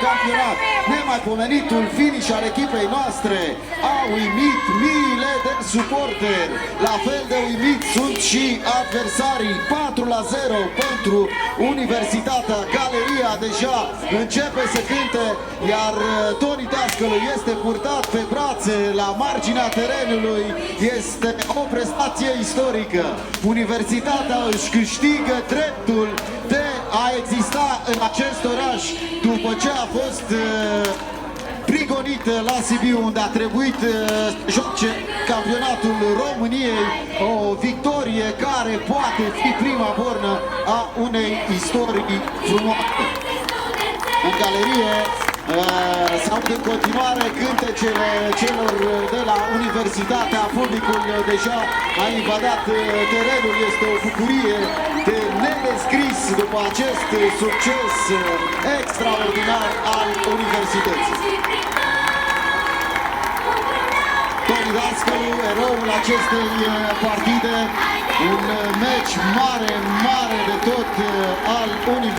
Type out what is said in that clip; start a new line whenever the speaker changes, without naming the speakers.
campionat. Nemaipomenitul finish al echipei noastre a uimit miile de suporteri. La fel de uimit sunt și adversarii. 4-0 pentru Universitatea. Galeria deja începe să cânte, iar Toni Dascălu este purtat pe brațe la marginea terenului. Este o prestație istorică. Universitatea își câștigă dreptul de a exista în acest oraș după ce a fost prigonit la Sibiu, unde a trebuit să joace campionatul României. O victorie care poate fi prima bornă a unei istorii frumoase. În galerie se aud în continuare cântecele celor de la Universitatea. Publicul deja a invadat terenul. Este o bucurie de nedescris după acest succes extraordinar al Universității. Toni Dascălu, eroul acestei partide, un meci mare de tot al Universității.